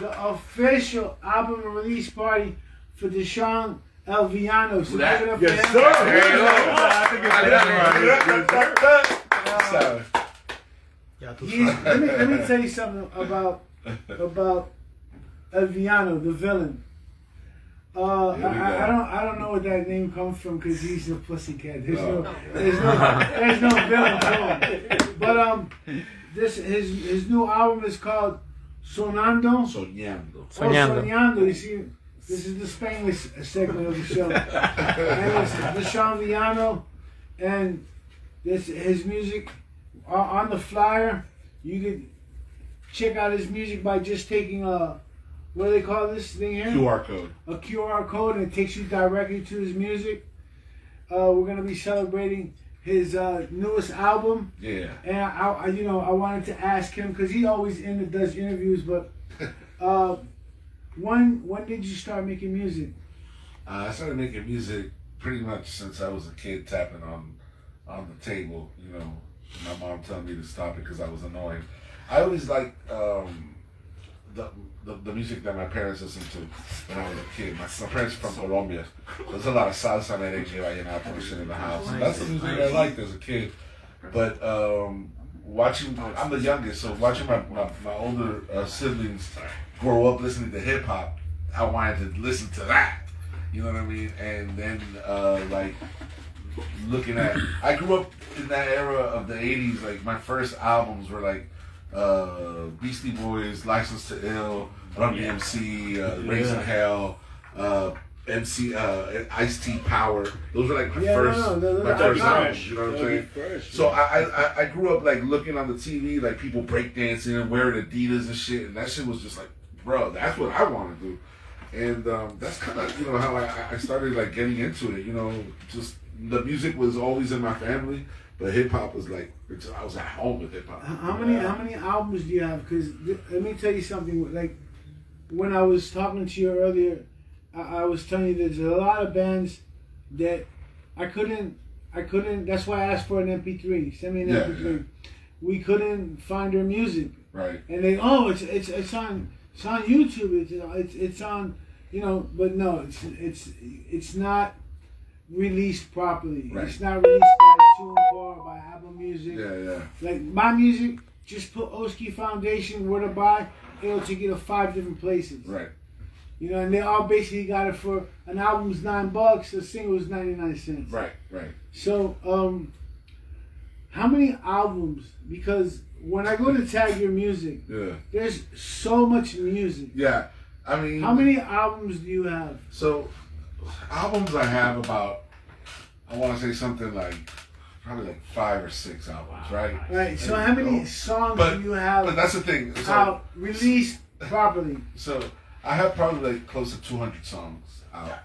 official album release party for Deshaun El Villano. So give it up for him. Let me tell you something about El Villano, the villain. I don't know where that name comes from because he's a pussycat. There's no villain to him. But his new album is called Soñando. Soñando. You see, this is the Spanish segment of the show. And it's Deshaun Villano, and his music on the flyer. You could check out his music by just taking what do they call this thing here? QR code. A QR code, and it takes you directly to his music. We're gonna be celebrating his newest album. Yeah. And I wanted to ask him because he always does interviews, but when did you start making music? I started making music pretty much since I was a kid, tapping on the table. You know, my mom telling me to stop it because I was annoying. I always liked the music that my parents listened to when I was a kid. My parents are from Colombia. There's a lot of salsa, merengue, vallenato and shit in the house. And that's the music I liked as a kid. But I'm the youngest, so watching my older siblings grow up listening to hip hop, I wanted to listen to that. You know what I mean? And then looking at, I grew up in that era of the 80s. Like my first albums were like Beastie Boys, License to Ill, Run DMC, Raising Hell, MC, Ice-T Power. Those were like my first albums. You know what I'm saying? So I grew up like looking on the TV, like people breakdancing and wearing Adidas and shit, and that shit was just like, bro, that's what I want to do. And that's kind of how I started like getting into it. Just the music was always in my family. But hip hop was like, I was at home with hip hop. How many albums do you have? Because let me tell you something. Like when I was talking to you earlier, I was telling you there's a lot of bands that I couldn't. That's why I asked for an MP3. Send me an MP3. Yeah. We couldn't find their music. Right. And they it's on YouTube. It's on But no, it's not released properly. Right. It's not released by TuneCore or by Apple Music. Yeah. Like my music, just put Oski Foundation where to buy, it'll take you to 5 different places. Right. And they all basically got it for an album's $9, a single is 99 cents. Right. So, how many albums? Because when I go to tag your music, there's so much music. Yeah, I mean, how many albums do you have? So, albums I have about, I want to say something like, probably like 5 or 6 albums, right? Right. So how many songs do you have? But that's the thing. Out released properly. So I have probably like close to 200 songs out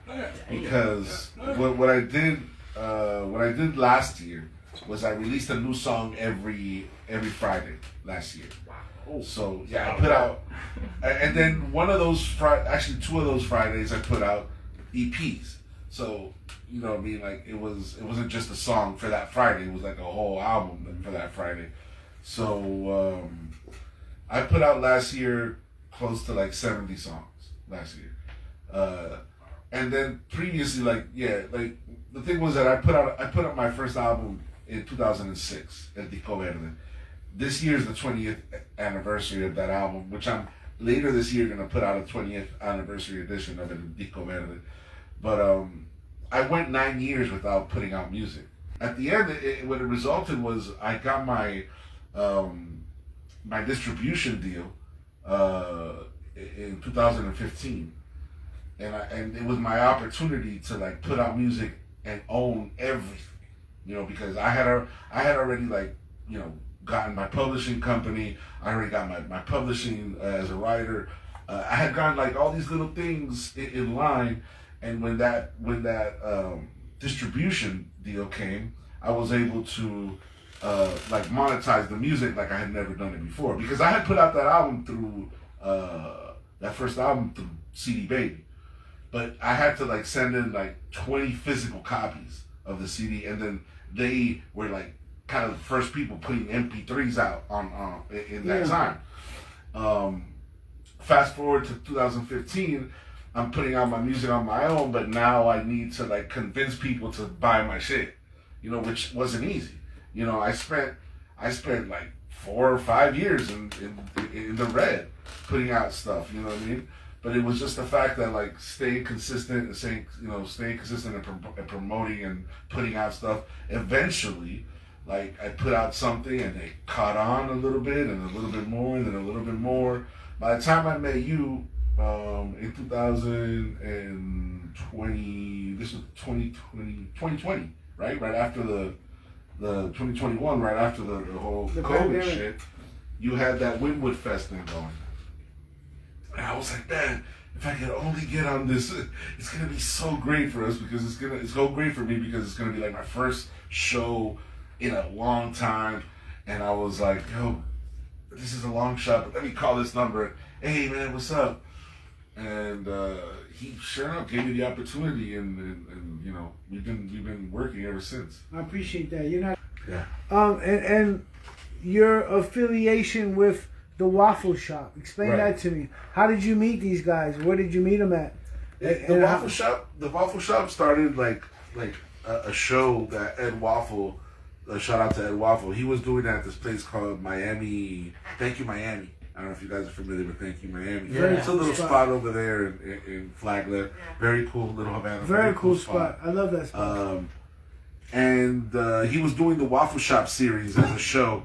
because what I did last year was I released a new song every Friday last year. So yeah, I put out, and then one of those actually 2 of those Fridays I put out EPs. So I mean, like it wasn't just a song for that Friday. It was like a whole album for that Friday. So I put out last year close to like 70 songs last year. And then previously, the thing was that I put out my first album in 2006 at Disco Verde. This year is the 20th anniversary of that album, which I'm later this year gonna put out a 20th anniversary edition of it in Disco Verde. But I went 9 years without putting out music. At the end, what it resulted was I got my my distribution deal in 2015, and it was my opportunity to like put out music and own everything, because I had already gotten my publishing company. I already got my publishing as a writer. I had gotten like all these little things in line. And when that distribution deal came, I was able to monetize the music like I had never done it before, because I had put out that album through that first album through CD Baby, but I had to send in 20 physical copies of the CD, and then they were kind of the first people putting MP3s out in that time. fast forward to 2015, I'm putting out my music on my own, but now I need to like convince people to buy my shit, you know, which wasn't easy. You know, I spent like 4 or 5 years in the red putting out stuff, you know what I mean? But it was just the fact that like staying consistent and staying consistent and promoting and putting out stuff. Eventually, like I put out something and it caught on a little bit and a little bit more and then a little bit more. By the time I met you in 2020, this was 2020, right? Right after the 2021, right after the whole COVID shit, you had that Winwood Fest thing going. And I was like, man, if I could only get on this, it's gonna be so great for us because it's so great for me because it's gonna be like my first show in a long time. And I was like, yo, this is a long shot, but let me call this number. Hey man, what's up? And he sure enough gave me the opportunity, and you know we've been working ever since. I appreciate that. You're not. Yeah. And your affiliation with the Waffle Shop. Explain that to me. How did you meet these guys? Where did you meet them at? The Waffle Shop started like a show that Ed Waffle. Shout out to Ed Waffle. He was doing that at this place called Miami. Thank you, Miami. I don't know if you guys are familiar with Thank You, Miami. Yeah. It's a little spot over there in Flagler. Very cool little Havana. Very cool spot. I love that spot. And he was doing the Waffle Shop series as a show.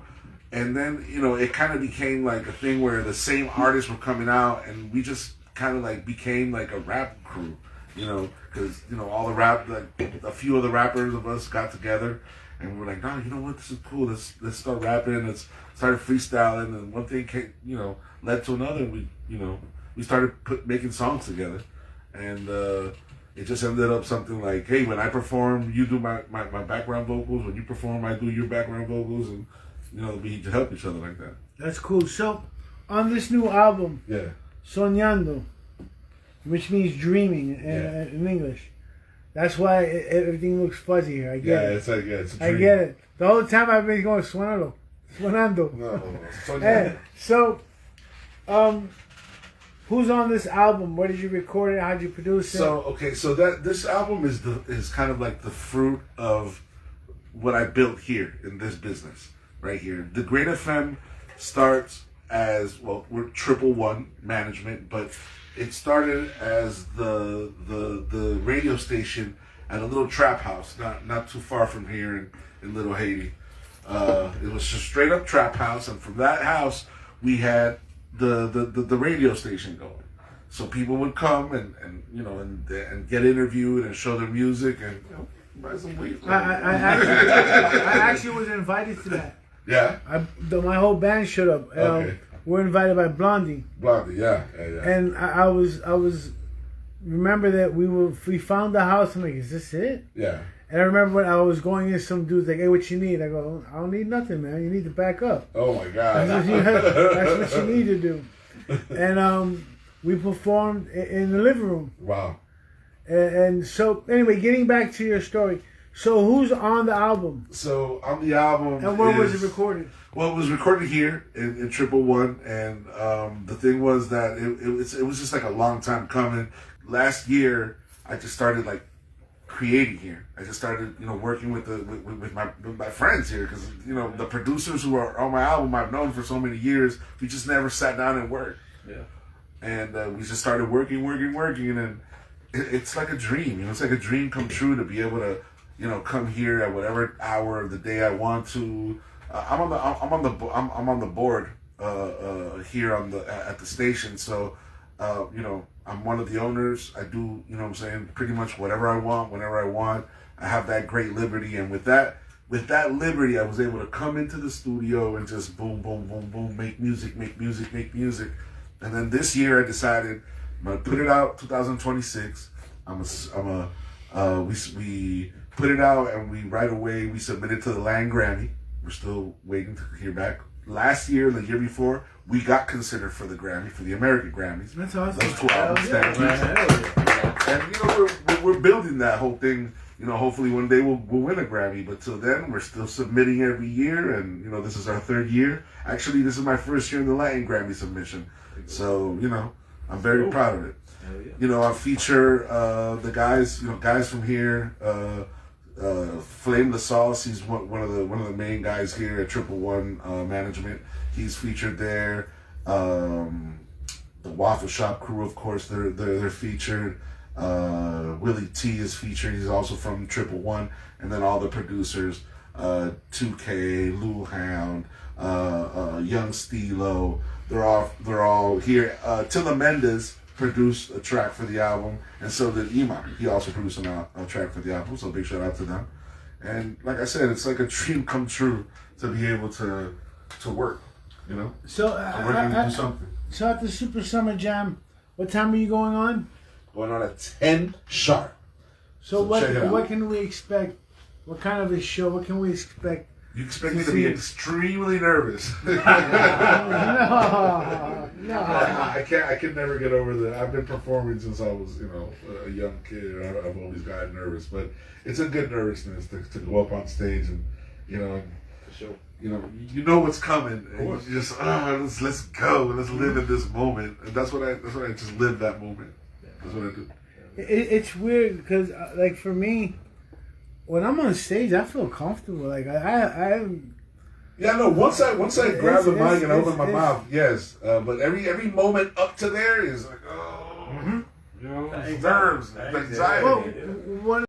And then, you know, it kind of became like a thing where the same artists were coming out and we just kind of like became like a rap crew, you know, because, you know, all the rap, like a few of the rappers of us got together and we were like, no, you know what, this is cool. Let's start rapping. Let's started freestyling, and one thing came, you know, led to another. And we started making songs together, and it just ended up something like, hey, when I perform, you do my background vocals. When you perform, I do your background vocals, and you know, we help each other like that. That's cool. So, on this new album, Soñando, which means dreaming in English. That's why everything looks fuzzy here. I get it. It's a dream. I get it. The whole time I've been going Sonando. So, who's on this album? Where did you record it? How'd you produce it? So this album is kind of like the fruit of what I built here in this business right here. DAgr8FM starts as, well, we're 111 management, but it started as the radio station at a little trap house, not too far from here in Little Haiti. It was a straight up trap house, and from that house we had the radio station going. So people would come and you know and get interviewed and show their music and buy some weed. I actually was invited to that. Yeah. My whole band showed up. Okay. We're invited by Blondie. Yeah. And I was remember that we found the house. I'm like, is this it? Yeah. And I remember when I was going in, some dude's like, hey, what you need? I go, I don't need nothing, man. You need to back up. Oh my God. That's what you need to do. And we performed in the living room. Wow. And so, anyway, getting back to your story. So, who's on the album? So, on the album. And where was it recorded? Well, it was recorded here in 111, and the thing was that it was just like a long time coming. Last year, I just started like creating here. I just started, you know, working with my friends here, because you know the producers who are on my album I've known for so many years. We just never sat down and worked. Yeah. And we just started working, and then it's like a dream. You know, it's like a dream come true to be able to, you know, come here at whatever hour of the day I want to. I'm on the board here at the station, so you know, I'm one of the owners. I do, you know what I'm saying, pretty much whatever I want, whenever I want. I have that great liberty, and with that liberty, I was able to come into the studio and just boom, boom, boom, boom, make music. And then this year I decided I'm gonna put it out 2026. We put it out, and we right away we submitted to the Latin Grammy. We're still waiting to hear back. Last year, the year before, we got considered for the Grammy, for the American Grammys. That's awesome. Those 2 albums. And you know, we're building that whole thing. You know, hopefully one day we'll win a Grammy. But till then, we're still submitting every year, and you know, this is our 3rd year. Actually, this is my 1st year in the Latin Grammy submission. So you know, I'm very proud of it. You know, I feature the guys, guys from here. Flame the Sauce, he's one of the main guys here at 111 Management. He's featured there. The Waffle Shop crew, of course, they're featured. Willie T is featured. He's also from 111, and then all the producers, 2K, Lou Hound, Young Stilo. They're all here. Tilla Mendez produced a track for the album, and so did Iman. He also produced a track for the album, so big shout out to them. And like I said, it's like a dream come true to be able to work, So to work and do something. So at the Super Summer Jam, what time are you going on? Going on at 10 sharp. So what can we expect? What kind of a show? What can we expect? You expect me to be extremely nervous. No. I can never get over that. I've been performing since I was, a young kid. I've always gotten nervous, but it's a good nervousness to go up on stage and, For sure. you know what's coming, and you just let's go, let's live in this moment, and that's what I just live that moment. That's what I do. It's weird because, like, for me, when I'm on stage, I feel comfortable. Like Once I grab the mic and open my mouth, yes. But every moment up to there is like, nerves, anxiety. Well, one